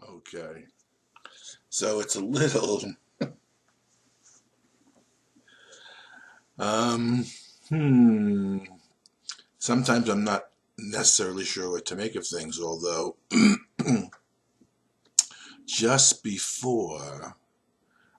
Okay. So it's a little, um, hmm. Sometimes I'm not necessarily sure what to make of things, although just before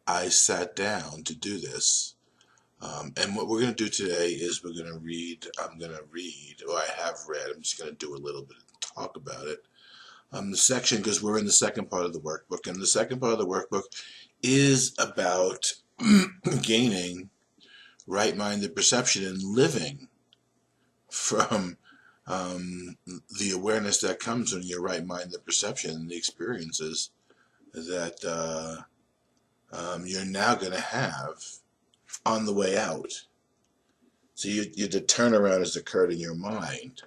I sat down to do this, and what we're going to do today is I'm going to read, or I have read, I'm just going to do a little bit of talk about it. The section, because we're in the second part of the workbook, and the second part of the workbook is about gaining right-minded perception and living from the awareness that comes when you're right-minded perception and the experiences that you're now going to have on the way out. So the turnaround has occurred in your mind,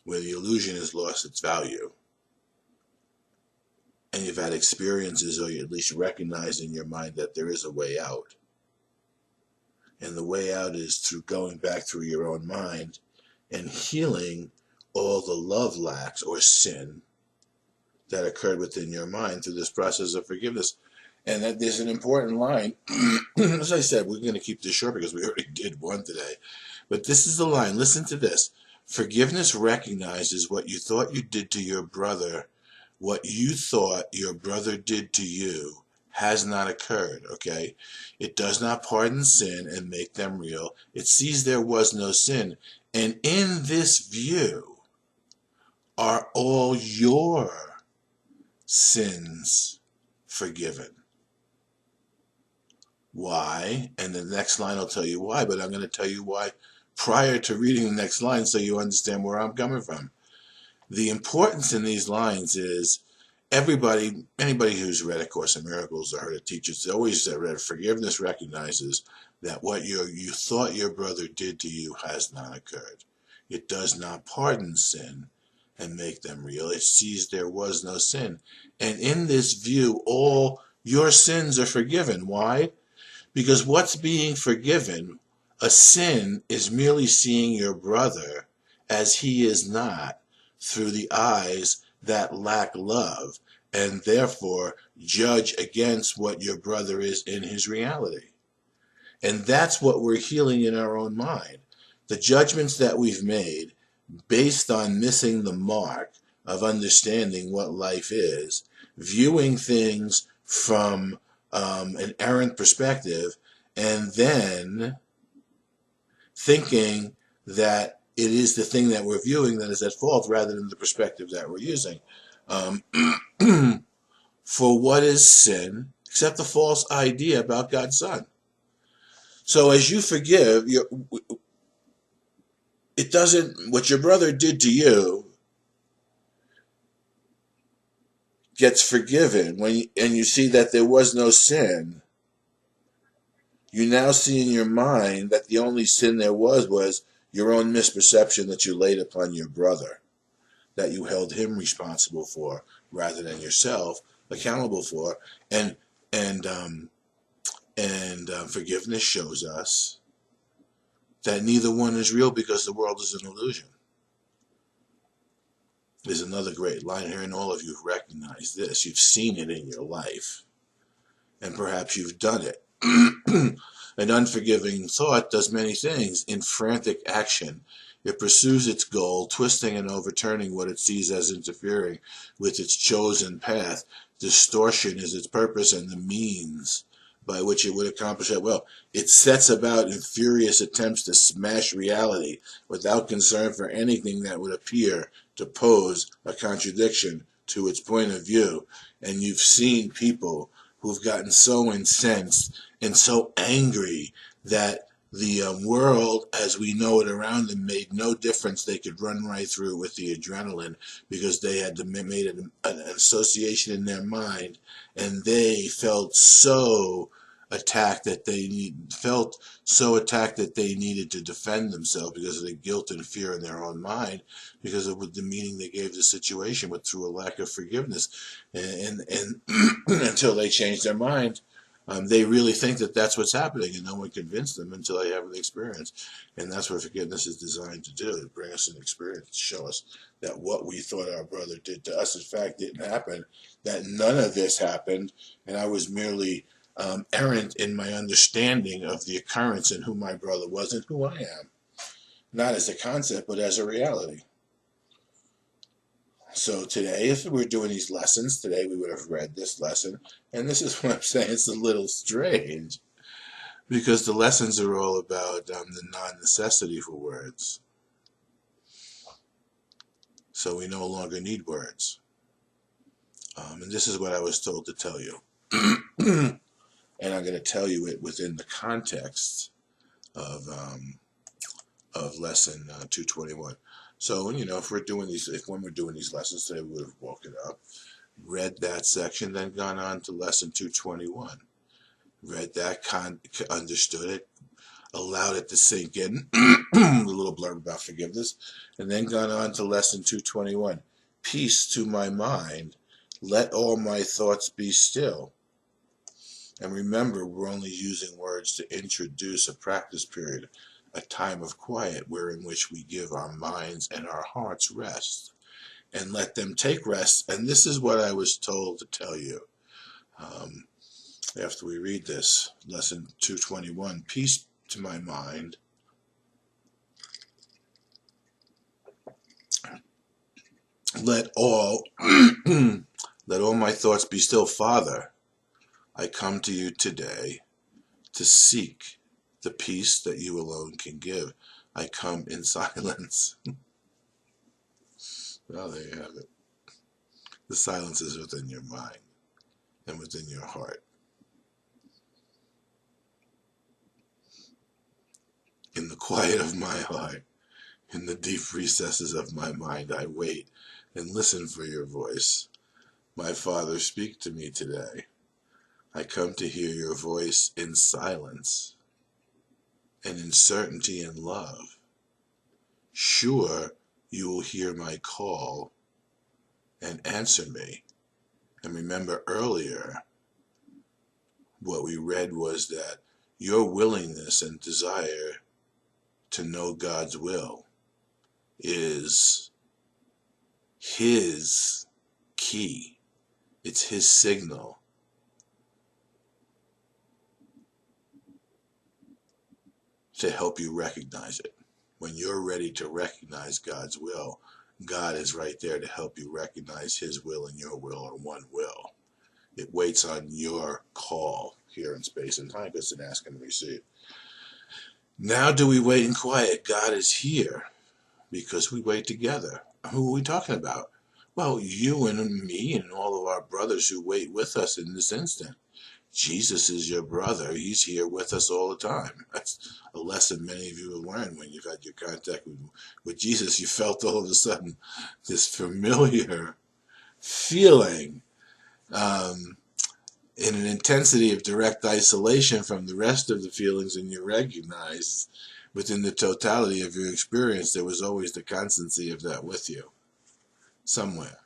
where the illusion has lost its value. And you've had experiences, or you at least recognize in your mind that there is a way out. And the way out is through going back through your own mind and healing all the love lacks or sin that occurred within your mind through this process of forgiveness. And that there's an important line. As I said, we're going to keep this short because we already did one today. But this is the line. Listen to this. Forgiveness recognizes what you thought you did to your brother. What you thought your brother did to you has not occurred, okay? It does not pardon sin and make them real. It sees there was no sin. And in this view are all your sins forgiven. Why? And the next line will tell you why, but I'm going to tell you why prior to reading the next line so you understand where I'm coming from. The importance in these lines is anybody who's read A Course in Miracles or heard it teach, it's always that forgiveness recognizes that what you thought your brother did to you has not occurred. It does not pardon sin and make them real. It sees there was no sin. And in this view, all your sins are forgiven. Why? Because what's being forgiven, a sin, is merely seeing your brother as he is not through the eyes that lack love, and therefore judge against what your brother is in his reality. And that's what we're healing in our own mind. The judgments that we've made based on missing the mark of understanding what life is, viewing things from an errant perspective, and then thinking that it is the thing that we're viewing that is at fault rather than the perspective that we're using. For what is sin except the false idea about God's Son? So as you forgive, what your brother did to you gets forgiven and you see that there was no sin. You now see in your mind that the only sin there was your own misperception that you laid upon your brother, that you held him responsible for rather than yourself accountable for. And forgiveness shows us that neither one is real because the world is an illusion. There's another great line here, and all of you recognize this. You've seen it in your life, and perhaps you've done it. An unforgiving thought does many things. In frantic action, it pursues its goal, twisting and overturning what it sees as interfering with its chosen path. Distortion is its purpose and the means by which it would accomplish that. Well, it sets about in furious attempts to smash reality without concern for anything that would appear to pose a contradiction to its point of view. And you've seen people who've gotten so incensed and so angry that the world as we know it around them made no difference. They could run right through with the adrenaline because they had made an association in their mind, and they felt so attacked that they needed to defend themselves because of the guilt and fear in their own mind, because of the meaning they gave the situation, but through a lack of forgiveness, and until they changed their mind, They really think that that's what's happening, and no one convinced them until they have an experience. And that's what forgiveness is designed to do, to bring us an experience, to show us that what we thought our brother did to us, in fact, didn't happen, that none of this happened, and I was merely errant in my understanding of the occurrence and who my brother was and who I am. Not as a concept, but as a reality. So today, if we're doing these lessons, today we would have read this lesson, and this is what I'm saying, it's a little strange, because the lessons are all about the non-necessity for words. So we no longer need words. And this is what I was told to tell you. And I'm going to tell you it within the context of lesson 221. So, if we're doing these, when we're doing these lessons today, we would have woken up, read that section, then gone on to lesson 221. Read that, understood it, allowed it to sink in, a little blurb about forgiveness, and then gone on to lesson 221. Peace to my mind, let all my thoughts be still. And remember, we're only using words to introduce a practice period, a time of quiet wherein which we give our minds and our hearts rest and let them take rest. And this is what I was told to tell you after we read this, lesson 221, peace to my mind. Let all my thoughts be still. Father, I come to you today to seek the peace that you alone can give. I come in silence. Well, there you have it. The silence is within your mind and within your heart. In the quiet of my heart, in the deep recesses of my mind, I wait and listen for your voice. My Father, speak to me today. I come to hear your voice in silence and in certainty and love. Sure, you will hear my call and answer me. And remember earlier, what we read was that your willingness and desire to know God's will is His key. It's His signal. To help you recognize it. When you're ready to recognize God's will, God is right there to help you recognize His will and your will are one will. It waits on your call here in space and time. It's an ask and receive. Now do we wait in quiet? God is here because we wait together. Who are we talking about? Well, you and me and all of our brothers who wait with us in this instant. Jesus is your brother. He's here with us all the time. That's a lesson many of you have learned when you've had your contact with Jesus. You felt all of a sudden this familiar feeling in an intensity of direct isolation from the rest of the feelings, and you recognize within the totality of your experience there was always the constancy of that with you somewhere.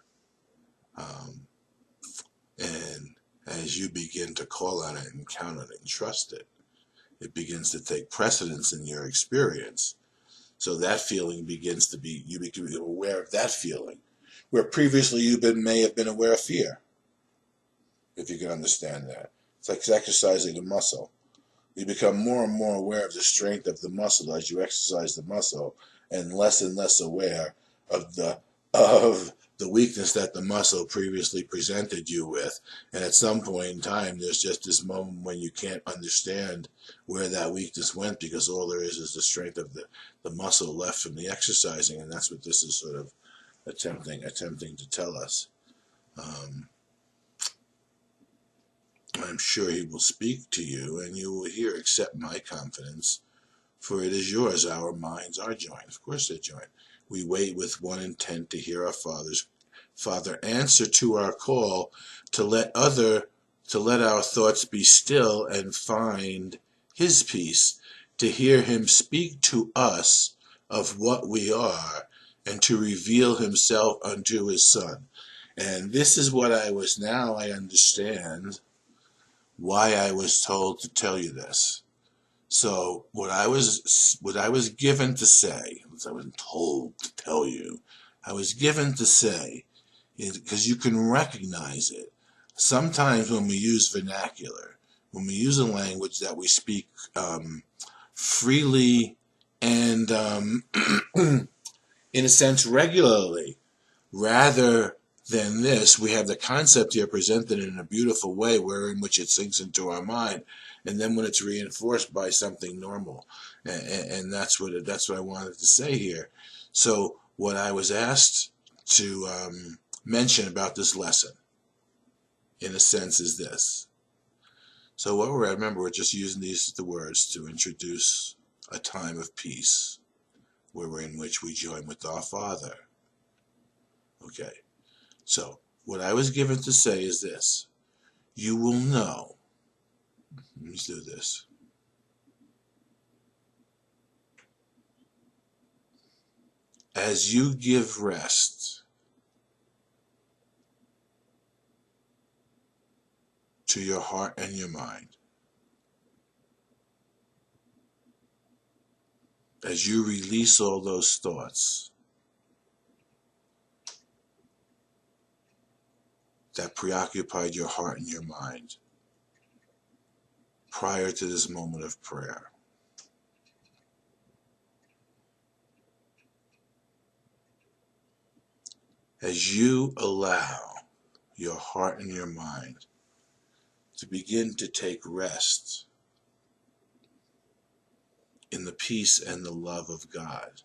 And as you begin to call on it and count on it and trust it, it begins to take precedence in your experience. So that feeling begins to be, you become aware of that feeling, where previously you may have been aware of fear, if you can understand that. It's like exercising a muscle. You become more and more aware of the strength of the muscle as you exercise the muscle, and less aware of the weakness that the muscle previously presented you with. And at some point in time, there's just this moment when you can't understand where that weakness went, because all there is the strength of the muscle left from the exercising. And that's what this is sort of attempting to tell us. I'm sure He will speak to you, and you will hear, accept my confidence, for it is yours. Our minds are joined. Of course they're joined. We wait with one intent to hear our Father answer to our call, to let our thoughts be still and find His peace, to hear Him speak to us of what we are, and to reveal Himself unto His Son. And this is what I understand why I was told to tell you this. So what I was given to say, I wasn't told to tell you, I was given to say, because you can recognize it. Sometimes when we use vernacular, when we use a language that we speak freely and in a sense regularly, rather than this, we have the concept here presented in a beautiful way in which it sinks into our mind, and then when it's reinforced by something normal, and that's what I wanted to say here. So what I was asked to mention about this lesson, in a sense, is this. So what remember, we're just using the words to introduce a time of peace, in which we join with our Father. Okay. So, what I was given to say is this. You will know. Let me do this. As you give rest to your heart and your mind, as you release all those thoughts that preoccupied your heart and your mind prior to this moment of prayer, as you allow your heart and your mind to begin to take rest in the peace and the love of God,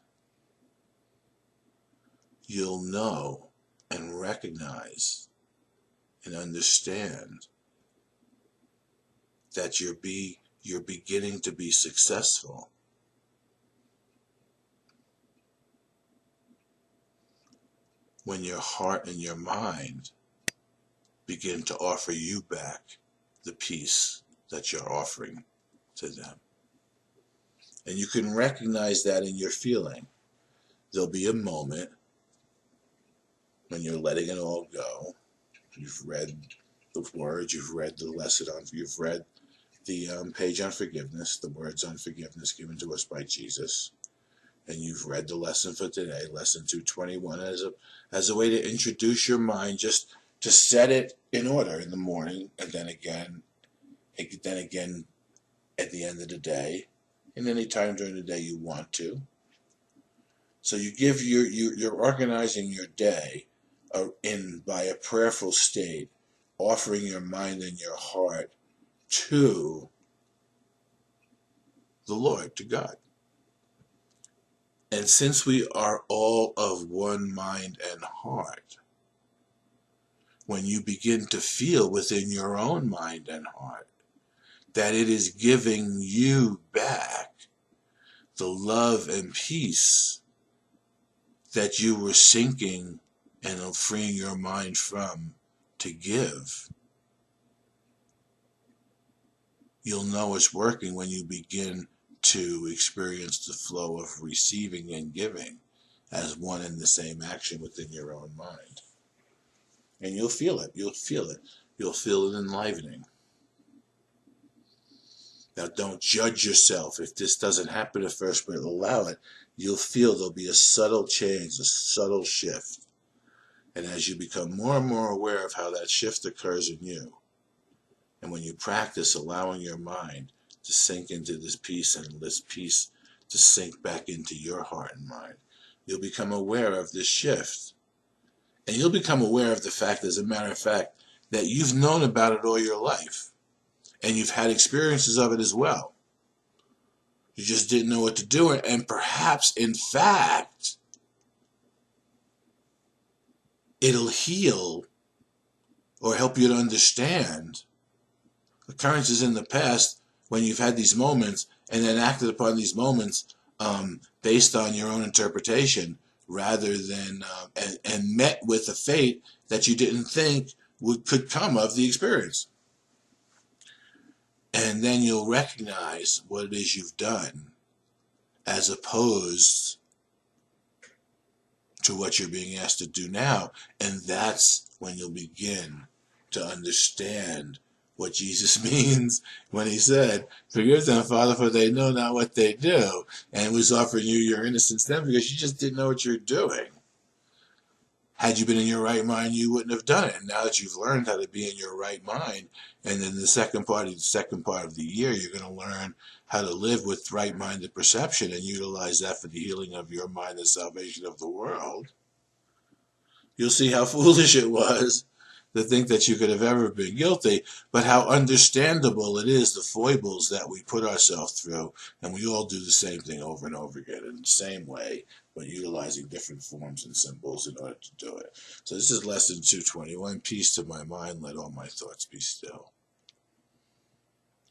you'll know and recognize and understand that you're beginning to be successful when your heart and your mind begin to offer you back the peace that you're offering to them. And you can recognize that in your feeling. There'll be a moment when you're letting it all go. You've read the words, you've read the lesson you've read the page on forgiveness, the words on forgiveness given to us by Jesus. And you've read the lesson for today, lesson 221, as a way to introduce your mind, just to set it in order in the morning, and then again at the end of the day, and any time during the day you want to. So you're organizing your day by a prayerful state, offering your mind and your heart to the Lord, to God. And since we are all of one mind and heart, when you begin to feel within your own mind and heart that it is giving you back the love and peace that you were sinking and freeing your mind from to give, you'll know it's working when you begin to experience the flow of receiving and giving as one and the same action within your own mind. And you'll feel it. You'll feel it. You'll feel it enlivening. Now, don't judge yourself if this doesn't happen at first, but allow it. You'll feel there'll be a subtle change, a subtle shift. And as you become more and more aware of how that shift occurs in you, and when you practice allowing your mind to sink into this peace and this peace to sink back into your heart and mind, you'll become aware of this shift. And you'll become aware of the fact, as a matter of fact, that you've known about it all your life. And you've had experiences of it as well. You just didn't know what to do. And perhaps, in fact, it'll heal or help you to understand occurrences in the past when you've had these moments and then acted upon these moments based on your own interpretation, rather than and met with a fate that you didn't think could come of the experience. And then you'll recognize what it is you've done as opposed to what you're being asked to do now. And that's when you'll begin to understand what Jesus means when he said, "Forgive them, Father, for they know not what they do," and was offering you your innocence then because you just didn't know what you're doing. Had you been in your right mind, you wouldn't have done it. And now that you've learned how to be in your right mind, and then the second part of the year, you're going to learn how to live with right-minded perception and utilize that for the healing of your mind and salvation of the world. You'll see how foolish it was to think that you could have ever been guilty, but how understandable it is, the foibles that we put ourselves through, and we all do the same thing over and over again in the same way, but utilizing different forms and symbols in order to do it. So this is lesson 221, peace to my mind, let all my thoughts be still.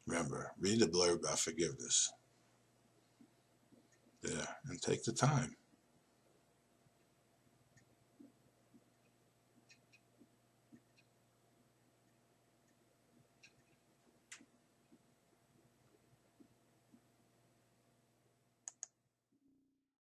Remember, read the blurb about forgiveness. There, and take the time.